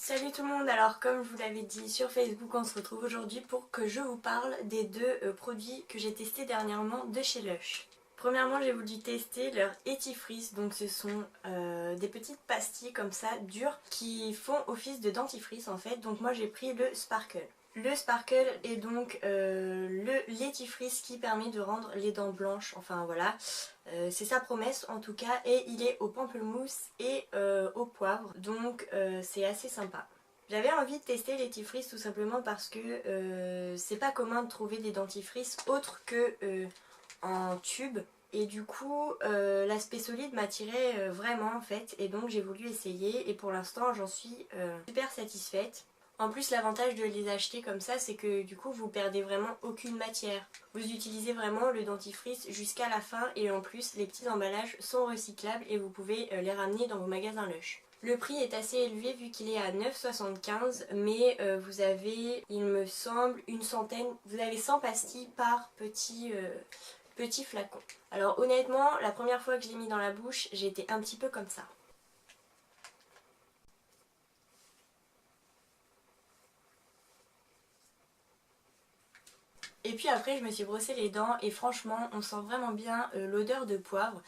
Salut tout le monde, alors comme je vous l'avais dit sur Facebook, on se retrouve aujourd'hui pour que je vous parle des deux produits que j'ai testés dernièrement de chez Lush. Premièrement, j'ai voulu tester leur Etifrice, donc ce sont des petites pastilles comme ça, dures, qui font office de dentifrice en fait, donc moi j'ai pris le Sparkle. Le Sparkle est donc le l'étifrice qui permet de rendre les dents blanches, enfin voilà, c'est sa promesse en tout cas, et il est au pamplemousse et au poivre, donc c'est assez sympa. J'avais envie de tester l'étifrice tout simplement parce que c'est pas commun de trouver des dentifrices autres que en tube, et du coup l'aspect solide m'attirait vraiment en fait, et donc j'ai voulu essayer et pour l'instant j'en suis super satisfaite. En plus, l'avantage de les acheter comme ça, c'est que du coup vous perdez vraiment aucune matière. Vous utilisez vraiment le dentifrice jusqu'à la fin, et en plus les petits emballages sont recyclables et vous pouvez les ramener dans vos magasins Lush. Le prix est assez élevé vu qu'il est à 9,75 €, mais vous avez, il me semble, une centaine, vous avez 100 pastilles par petit flacon. Alors honnêtement, la première fois que je l'ai mis dans la bouche, j'ai été un petit peu comme ça. Et puis après je me suis brossé les dents et franchement on sent vraiment bien l'odeur de poivre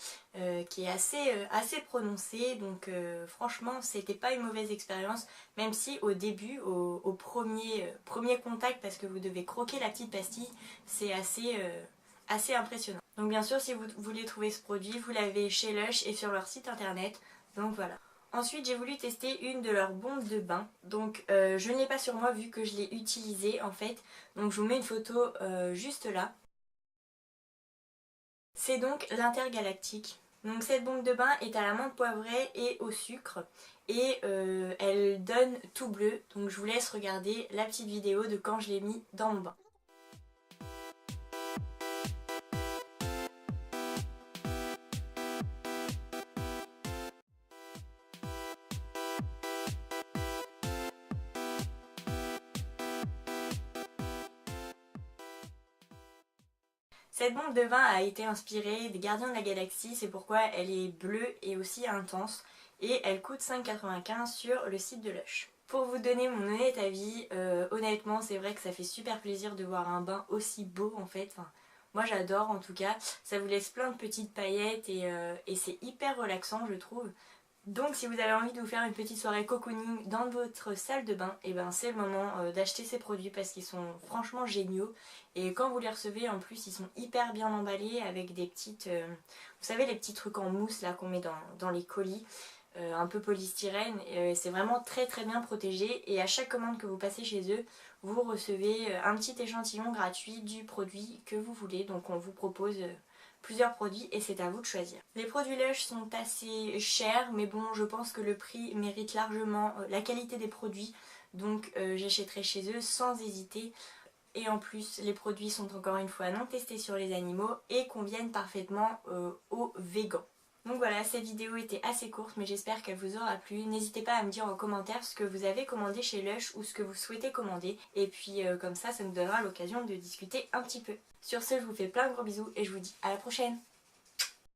qui est assez prononcée, donc franchement c'était pas une mauvaise expérience, même si au début, au premier contact, parce que vous devez croquer la petite pastille, c'est assez impressionnant. Donc bien sûr si vous voulez trouver ce produit, vous l'avez chez Lush et sur leur site internet, donc voilà. Ensuite j'ai voulu tester une de leurs bombes de bain, donc je ne l'ai pas sur moi vu que je l'ai utilisée en fait, donc je vous mets une photo juste là. C'est donc l'Intergalactique. Donc cette bombe de bain est à la menthe poivrée et au sucre, et elle donne tout bleu, donc je vous laisse regarder la petite vidéo de quand je l'ai mis dans mon bain. Cette bombe de bain a été inspirée des Gardiens de la Galaxie, c'est pourquoi elle est bleue et aussi intense, et elle coûte 5,95 € sur le site de Lush. Pour vous donner mon honnête avis, honnêtement c'est vrai que ça fait super plaisir de voir un bain aussi beau en fait. Enfin, moi j'adore en tout cas, ça vous laisse plein de petites paillettes et c'est hyper relaxant je trouve. Donc si vous avez envie de vous faire une petite soirée cocooning dans votre salle de bain, et ben c'est le moment d'acheter ces produits parce qu'ils sont franchement géniaux. Et quand vous les recevez en plus ils sont hyper bien emballés avec des petites, vous savez les petits trucs en mousse là qu'on met dans les colis, un peu polystyrène, c'est vraiment très très bien protégé, et à chaque commande que vous passez chez eux, vous recevez un petit échantillon gratuit du produit que vous voulez, donc on vous propose plusieurs produits et c'est à vous de choisir. Les produits Lush sont assez chers, mais bon je pense que le prix mérite largement la qualité des produits, donc j'achèterai chez eux sans hésiter. Et en plus les produits sont encore une fois non testés sur les animaux et conviennent parfaitement aux végans. Donc voilà, cette vidéo était assez courte mais j'espère qu'elle vous aura plu. N'hésitez pas à me dire en commentaire ce que vous avez commandé chez Lush ou ce que vous souhaitez commander. Et puis comme ça nous donnera l'occasion de discuter un petit peu. Sur ce, je vous fais plein de gros bisous et je vous dis à la prochaine.